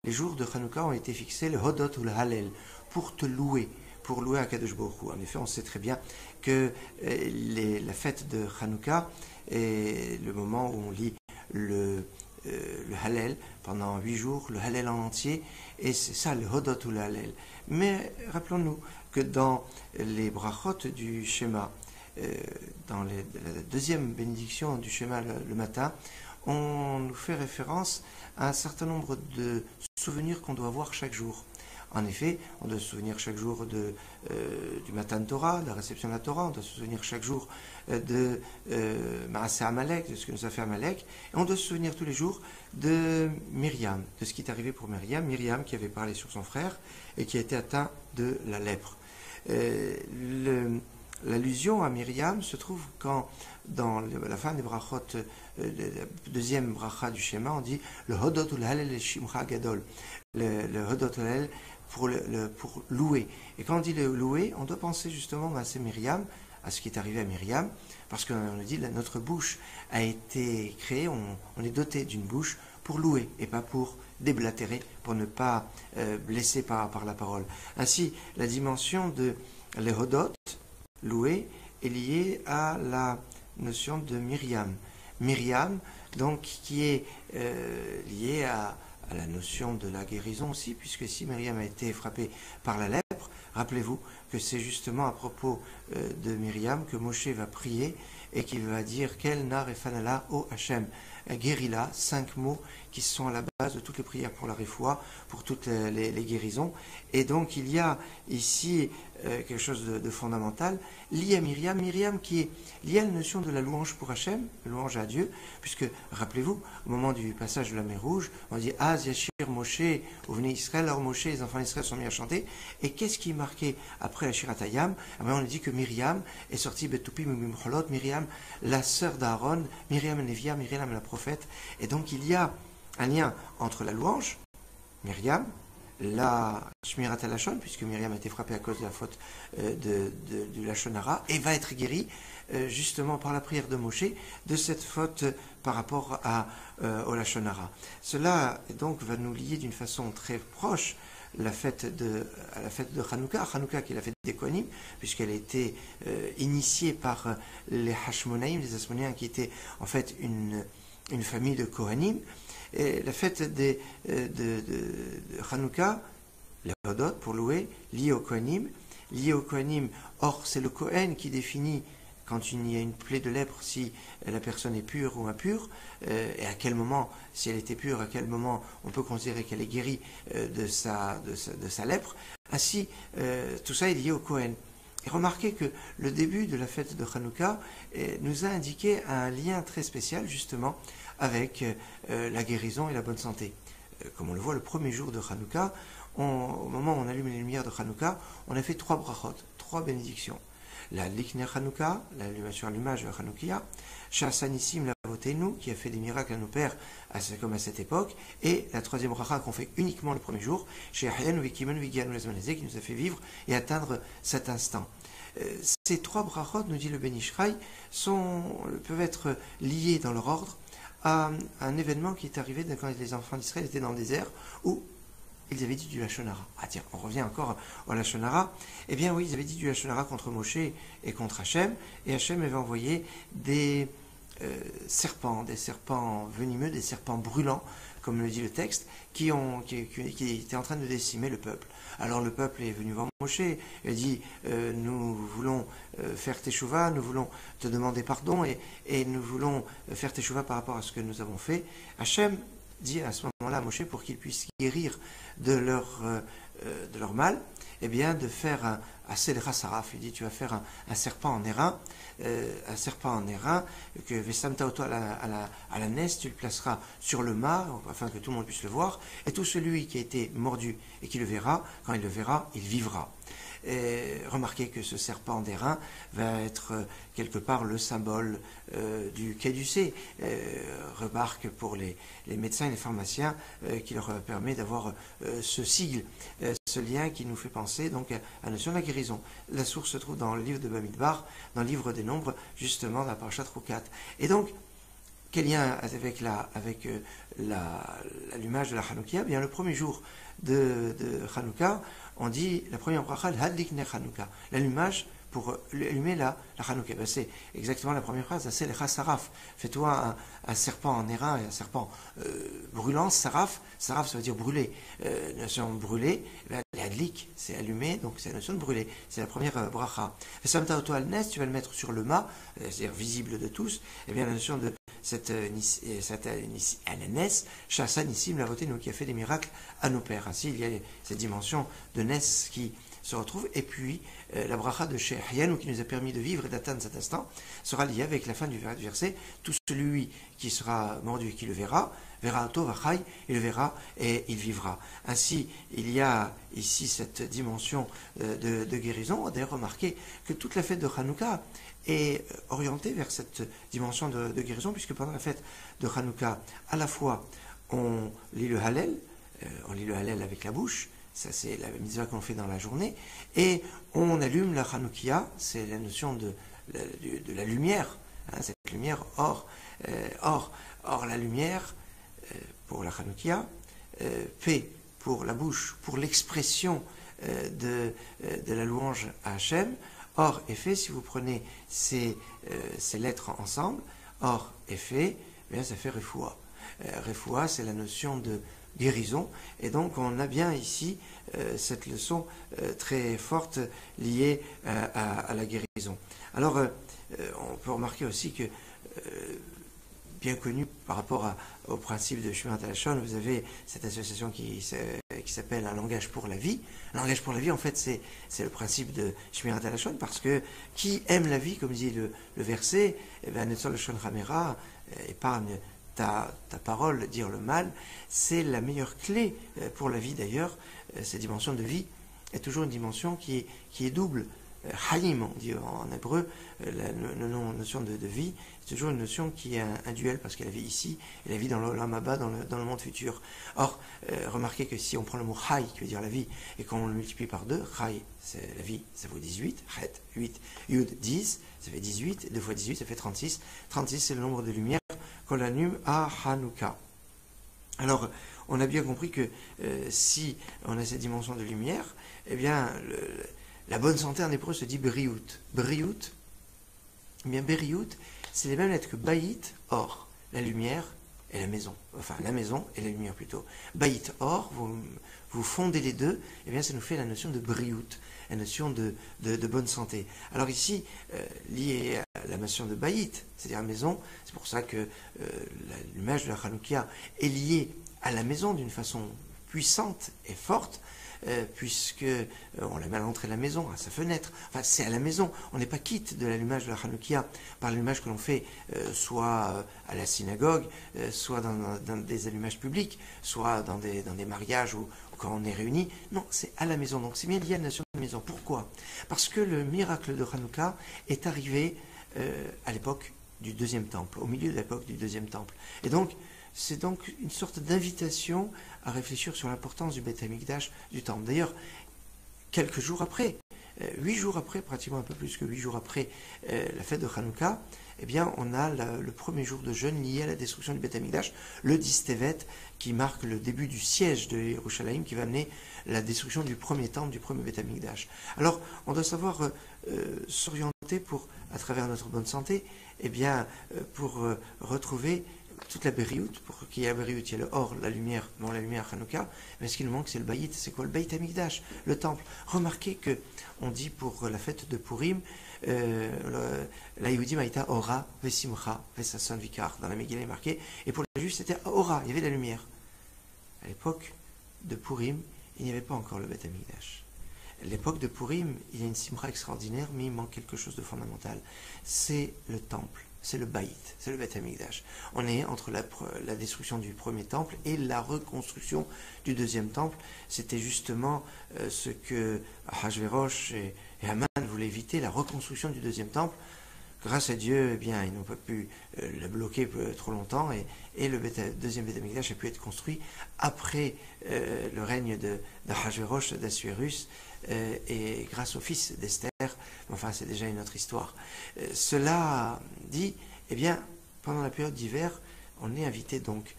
les jours de Hanouka ont été fixés, le Hodot ou le Hallel, pour te louer, pour louer à Kadosh Baruch Hu. En effet, on sait très bien que la fête de Hanouka est le moment où on lit le Hallel pendant 8 jours, le Hallel en entier, et c'est ça le Hodot ou le Hallel. Mais rappelons-nous que dans les brachot du Shema, dans la deuxième bénédiction du Shema le matin, on nous fait référence à un certain nombre de souvenirs qu'on doit avoir chaque jour. En effet, on doit se souvenir chaque jour du Matan Torah, de la réception de la Torah, on doit se souvenir chaque jour de Maaseh Amalek, de ce que nous a fait Amalek, et on doit se souvenir tous les jours de Myriam, de ce qui est arrivé pour Myriam, Myriam qui avait parlé sur son frère et qui a été atteint de la lèpre. L'allusion à Myriam se trouve quand, dans la fin des brachot, la deuxième bracha du Shema, on dit le Hodot ou le Hallel Shimcha Gadol, le Hodot ou le Hallel pour louer. Et quand on dit le louer, on doit penser justement à Myriam, à ce qui est arrivé à Myriam, parce qu'on nous dit notre bouche a été créée, on est doté d'une bouche pour louer et pas pour déblatérer, pour ne pas blesser par la parole. Ainsi, la dimension de l'Hodot, louer, est liée à la notion de Myriam. Myriam, donc, qui est liée à la notion de la guérison aussi, puisque si Myriam a été frappée par la lèpre, rappelez-vous que c'est justement à propos de Myriam que Moshe va prier et qu'il va dire « Kel nar et fanala o Hachem » guérila, 5 mots qui sont à la base de toutes les prières pour la réfoua, pour toutes les guérisons. Et donc il y a ici quelque chose de fondamental lié à Myriam, Myriam qui est liée à la notion de la louange pour Hachem, la louange à Dieu, puisque, rappelez-vous, au moment du passage de la mer Rouge, on dit « Az Yashir Moshe, où venez Israël », alors Moshe, les enfants d'Israël sont mis à chanter, et qu'est-ce qui est marqué après la Shirat Hayam? On dit que Myriam est sortie Betupim Mimcholot, Myriam, la sœur d'Aaron, Myriam Nevia, Myriam la prophète, et donc il y a un lien entre la louange, Myriam, la Shmirat HaLashon, puisque Myriam a été frappée à cause de la faute du Lashon Hara, et va être guérie justement par la prière de Moshe de cette faute par rapport au Lashon Hara. Cela donc va nous lier d'une façon très proche à la fête de Hanouka, Hanouka qui est la fête des Kohanim, puisqu'elle a été initiée par les Hashmonaïm, les Asmonéens, qui étaient en fait une famille de Kohanim. Et la fête de Hanouka, la Hodot, pour louer, liée au Kohanim. Or, c'est le Kohen qui définit, quand il y a une plaie de lèpre, si la personne est pure ou impure, et à quel moment, si elle était pure, à quel moment on peut considérer qu'elle est guérie de sa lèpre. Ainsi, tout ça est lié au Kohen. Et remarquez que le début de la fête de Hanouka nous a indiqué un lien très spécial, justement, avec la guérison et la bonne santé. Comme on le voit, le premier jour de Hanouka, au moment où on allume les lumières de Hanouka, on a fait 3 brachot, 3 bénédictions. La Likner Hanouka, l'allumation à l'image de Hanoukia, Shasanissim Lavotenu, qui a fait des miracles à nos pères, comme à cette époque, et la 3e bracha qu'on fait uniquement le premier jour, chez Ahyan Wikimen Vigianu Lazmanezé, qui nous a fait vivre et atteindre cet instant. Ces 3 brachot, nous dit le Ben Ishraï, peuvent être liés dans leur ordre à un événement qui est arrivé quand les enfants d'Israël étaient dans le désert, où ils avaient dit du Lashon Hara. Ah tiens, on revient encore au Lashon Hara. Eh bien oui, ils avaient dit du Lashon Hara contre Moshe et contre Hachem, et Hachem avait envoyé des serpents venimeux, des serpents brûlants, comme le dit le texte, qui étaient en train de décimer le peuple. Alors le peuple est venu voir Moshe et a dit nous voulons faire teshuva, nous voulons te demander pardon et nous voulons faire teshuva par rapport à ce que nous avons fait. Hachem dit à ce moment-là à Moshe, pour qu'il puisse guérir de leur mal, eh bien de faire un Sedra Saraf. Il dit tu vas faire un serpent en airain, que Vesamta Oto à la nest, tu le placeras sur le mât, afin que tout le monde puisse le voir, et tout celui qui a été mordu et qui le verra, quand il le verra, il vivra. Et remarquez que ce serpent d'airain va être quelque part le symbole du caducé. Remarque pour les médecins et les pharmaciens qui leur permet d'avoir ce sigle, ce lien qui nous fait penser donc à la notion de la guérison. La source se trouve dans le livre de Bamidbar, dans le livre des Nombres, justement dans la Parashat Rukat. Et donc, quel lien avec l'allumage de la Hanoukia? Eh bien, le premier jour de Hanouka, on dit la première bracha, Hadlik ne Hanouka, l'allumage pour allumer la Hanouka. Ben, c'est exactement la première phrase, c'est le Saraf. Fais-toi un serpent en airain et un serpent brûlant, Saraf. Saraf, ça veut dire brûler. La notion de brûler, ben, Hadlik, c'est allumer, donc c'est la notion de brûler. C'est la première bracha. Samta Oto al Nes, tu vas le mettre sur le mât, c'est-à-dire visible de tous. Eh bien, la notion de cette Nes, Chassa Nissim, la voté, nous qui a fait des miracles à nos pères. Ainsi, il y a cette dimension de Nes qui se retrouve, et puis la bracha de Shehianu qui nous a permis de vivre et d'atteindre cet instant sera liée avec la fin du verset. Tout celui qui sera mordu et qui le verra Tov Achai, il le verra et il vivra. Ainsi, il y a ici cette dimension de guérison. On a d'ailleurs remarqué que toute la fête de Hanouka est orientée vers cette dimension de guérison, puisque pendant la fête de Hanouka, à la fois on lit le Hallel, avec la bouche, ça c'est la mitzvah qu'on fait dans la journée, et on allume la Hanoukia, c'est la notion de la lumière, hein, cette lumière, or la lumière, pour la Hanoukia, P pour la bouche, pour l'expression de la louange à Hachem, or et fait, si vous prenez ces lettres ensemble, or et fait, bien ça fait Refoua. Refoua, c'est la notion de guérison, et donc on a bien ici cette leçon très forte liée à la guérison. Alors on peut remarquer aussi que bien connu par rapport au principe de Shmirat HaLashon, vous avez cette association qui s'appelle un langage pour la vie. Un langage pour la vie, en fait, c'est le principe de Shmirat HaLashon, parce que qui aime la vie, comme dit le verset, eh bien, Netzol Lashon Chamera, épargne ta parole, dire le mal, c'est la meilleure clé pour la vie d'ailleurs. Cette dimension de vie est toujours une dimension qui est double. Haïm, on dit en hébreu, la notion de vie, c'est toujours une notion qui est un duel, parce qu'elle vit ici, et la vie dans l'Olam Haba, dans le monde futur. Or, remarquez que si on prend le mot Chai, qui veut dire la vie, et qu'on le multiplie par 2, Chai, c'est la vie, ça vaut 18, Chet, 8, Yud, 10, ça fait 18, 2 fois 18, ça fait 36. 36, c'est le nombre de lumières qu'on allume à Hanouka. Alors, on a bien compris que si on a cette dimension de lumière, eh bien, la bonne santé en hébreu se dit Beriout. Beriout, eh bien Beriout, c'est les mêmes lettres que Baït, or, la lumière et la maison. Enfin, la maison et la lumière plutôt. Baït, or, vous fondez les deux, eh bien ça nous fait la notion de Beriout, la notion de bonne santé. Alors ici, lié à la notion de Baït, c'est-à-dire la maison, c'est pour ça que l'image de la Hanoukia est liée à la maison d'une façon puissante et forte, puisque on la met à l'entrée de la maison, à sa fenêtre. Enfin, c'est à la maison. On n'est pas quitte de l'allumage de la Hanoukia par l'allumage que l'on fait soit à la synagogue, soit dans des allumages publics, soit dans des mariages ou quand on est réunis. Non, c'est à la maison. Donc c'est bien lié à la notion de maison. Pourquoi? Parce que le miracle de Hanouka est arrivé à l'époque du deuxième temple, au milieu de l'époque du deuxième temple. Et donc, c'est donc une sorte d'invitation à réfléchir sur l'importance du Beth Amikdash, du temple. D'ailleurs, quelques jours après, 8 jours après, pratiquement un peu plus que 8 jours après la fête de Hanouka, eh bien, on a le premier jour de jeûne lié à la destruction du Beth Amikdash, le 10 Tevet, qui marque le début du siège de Yerushalayim, qui va amener la destruction du premier temple, du premier Beth Amikdash. Alors, on doit savoir s'orienter à travers notre bonne santé, eh bien, pour retrouver toute la Beriout, pour qu'il y ait la Beriout, il y a le or, la lumière, non la lumière Hanouka, mais ce qui nous manque c'est le Baït, c'est quoi le Baït Amikdash, le temple. Remarquez que on dit pour la fête de Purim, la Yehudim Aïta Ora, Vesimcha, Vesason Vikar, dans la Megillah est marqué, et pour les Juifs c'était Ora, il y avait de la lumière. À l'époque de Purim, il n'y avait pas encore le Beth Amikdash. À l'époque de Purim, il y a une simcha extraordinaire, mais il manque quelque chose de fondamental. C'est le temple. C'est le Baït, c'est le Beth Amikdash. On est entre la destruction du premier temple et la reconstruction du deuxième temple. C'était justement ce que Ahashverosh et Haman voulaient éviter, la reconstruction du deuxième temple. Grâce à Dieu, eh bien, ils n'ont pas pu le bloquer trop longtemps et le deuxième Beth Amikdash a pu être construit après le règne d'Ahashverosh, d'Assuérus, et grâce au fils d'Esther. Enfin, c'est déjà une autre histoire. Cela dit, eh bien, pendant la période d'hiver, on est invité donc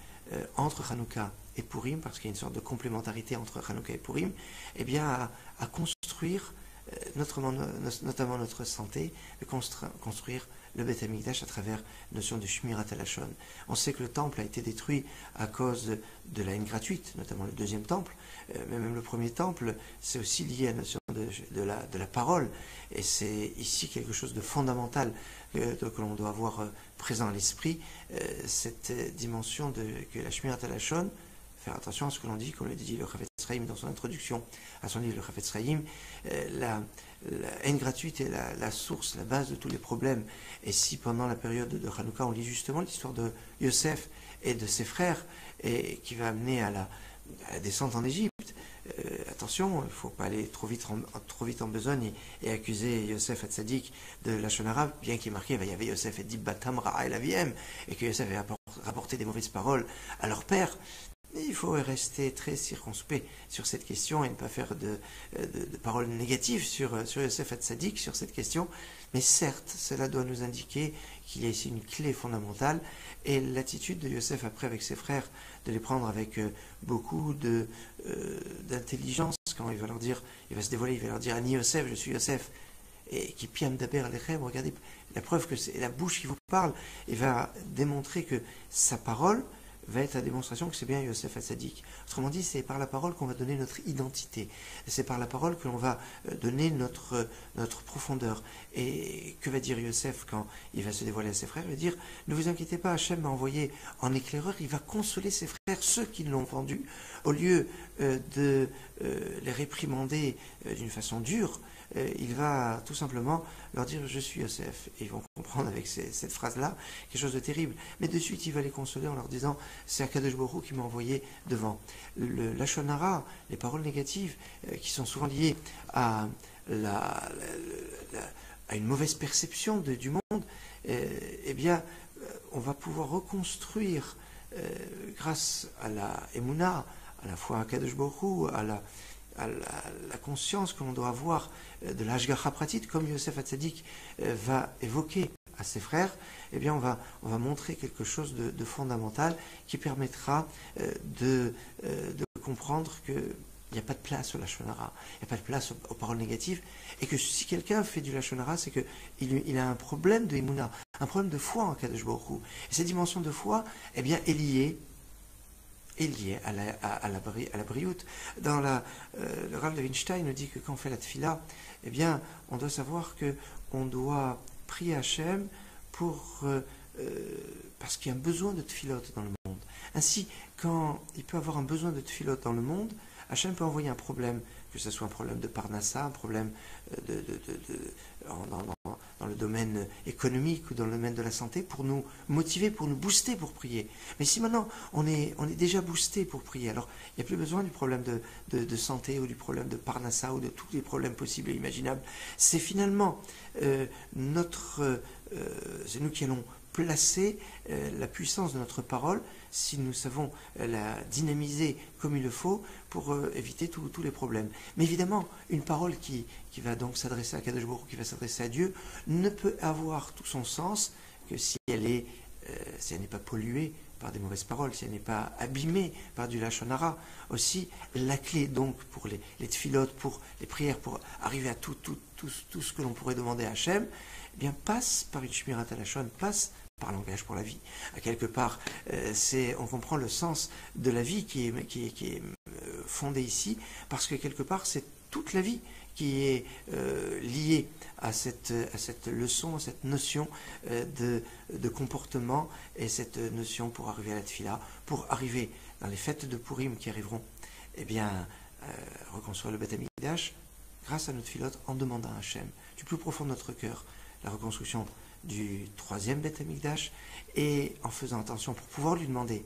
entre Hanouka et Purim, parce qu'il y a une sorte de complémentarité entre Hanouka et Purim, eh bien à construire notamment notre santé, de construire le Beth Amikdash à travers la notion de Shmirat HaLashon. On sait que le temple a été détruit à cause de la haine gratuite, notamment le deuxième temple, mais même le premier temple, c'est aussi lié à la notion de la parole, et c'est ici quelque chose de fondamental que l'on doit avoir présent à l'esprit, cette dimension que la Shmirat HaLashon, faire attention à ce que l'on dit, comme le dit le Chafetz Chaim dans son introduction à son livre, le Chafetz Chaim, la haine gratuite est la source, la base de tous les problèmes. Et si pendant la période de Hanouka, on lit justement l'histoire de Yosef et de ses frères, et qui va amener à la descente en Égypte, attention, il ne faut pas aller trop vite en besogne et accuser Yosef Hatzadik de la Lachon arabe, bien qu'il est marqué, il y avait Yosef et Dibbatam Ra'a el Aviem, et que Yosef avait rapporté des mauvaises paroles à leur père. Il faut rester très circonspect sur cette question et ne pas faire de paroles négatives sur Yosef Hatzadik, sur cette question. Mais certes, cela doit nous indiquer qu'il y a ici une clé fondamentale, et l'attitude de Yosef après avec ses frères, de les prendre avec beaucoup d'intelligence, quand il va leur dire, il va se dévoiler, il va leur dire « Ani Yosef, je suis Yosef », et qui piam daber alechem, regardez la preuve que c'est la bouche qui vous parle, et va démontrer que sa parole va être la démonstration que c'est bien Yosef Hatzadik. Autrement dit, c'est par la parole qu'on va donner notre identité. C'est par la parole que l'on va donner notre profondeur. Et que va dire Yosef quand il va se dévoiler à ses frères? Il va dire, ne vous inquiétez pas, Hachem m'a envoyé en éclaireur, il va consoler ses frères, ceux qui l'ont vendu, au lieu de les réprimander d'une façon dure. Il va tout simplement leur dire « je suis Yosef ». Et ils vont comprendre avec cette phrase-là quelque chose de terrible. Mais de suite, il va les consoler en leur disant « c'est Akadosh Baruch Hu qui m'a envoyé devant ». Le Lachon hara, les paroles négatives, qui sont souvent liées à une mauvaise perception du monde, eh bien, on va pouvoir reconstruire, grâce à la Emouna, à la foi à Akadosh Baruch Hu, à la conscience que l'on doit avoir de l'Ashgacha pratit, comme Yosef Hatzadik va évoquer à ses frères, eh bien on va montrer quelque chose de fondamental qui permettra de comprendre qu'il n'y a pas de place au Lachon hara, il n'y a pas de place aux paroles négatives, et que si quelqu'un fait du Lachon hara, c'est qu'il a un problème de Emouna, un problème de foi en Kadosh Baruch Hu. Et cette dimension de foi, eh bien, est liée à la brioute. Dans le Rav de Weinstein nous dit que quand on fait la tefila, eh bien, on doit savoir qu'on doit prier Hachem parce qu'il y a un besoin de tefilot dans le monde. Ainsi, quand il peut avoir un besoin de tefilot dans le monde, Hachem peut envoyer un problème, que ce soit un problème de parnassa, un problème dans le domaine économique ou dans le domaine de la santé, pour nous motiver, pour nous booster pour prier. Mais si maintenant on est déjà boosté pour prier, alors il n'y a plus besoin du problème de santé ou du problème de parnassa ou de tous les problèmes possibles et imaginables. C'est finalement c'est nous qui allons placer la puissance de notre parole, si nous savons la dynamiser comme il le faut, pour éviter tous les problèmes. Mais évidemment, une parole qui va donc s'adresser à Kadosh Baruch Hu, qui va s'adresser à Dieu, ne peut avoir tout son sens que si elle n'est pas polluée par des mauvaises paroles, si elle n'est pas abîmée par du Lachon hara. Aussi, la clé donc pour les tefilot, pour les prières, pour arriver à tout ce que l'on pourrait demander à Hachem, eh bien, passe par une Shmirat HaLashon, passe par langage pour la vie. À quelque part, on comprend le sens de la vie qui est fondé ici, parce que quelque part, c'est toute la vie qui est liée à cette leçon, à cette notion de comportement, et cette notion pour arriver à la tefila, pour arriver dans les fêtes de Purim qui arriveront, eh bien, reconstruire le Beth Amikdash grâce à notre filote, en demandant à Hachem, du plus profond de notre cœur, la reconstruction du troisième Beth Amikdash, et en faisant attention pour pouvoir lui demander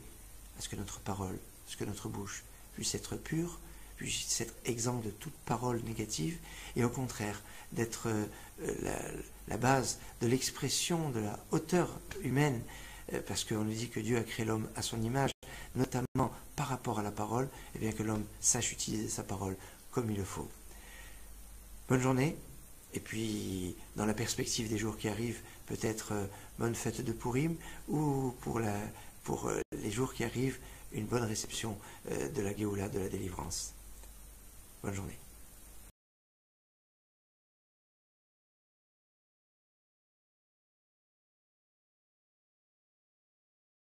à ce que notre parole, à ce que notre bouche puisse être pure, puisse être exempt de toute parole négative, et au contraire d'être la base de l'expression de la hauteur humaine, parce qu'on nous dit que Dieu a créé l'homme à son image, notamment par rapport à la parole, et bien que l'homme sache utiliser sa parole comme il le faut. Bonne journée, Et puis, dans la perspective des jours qui arrivent, peut-être bonne fête de Purim, ou pour les jours qui arrivent, une bonne réception de la Géoula, de la délivrance. Bonne journée.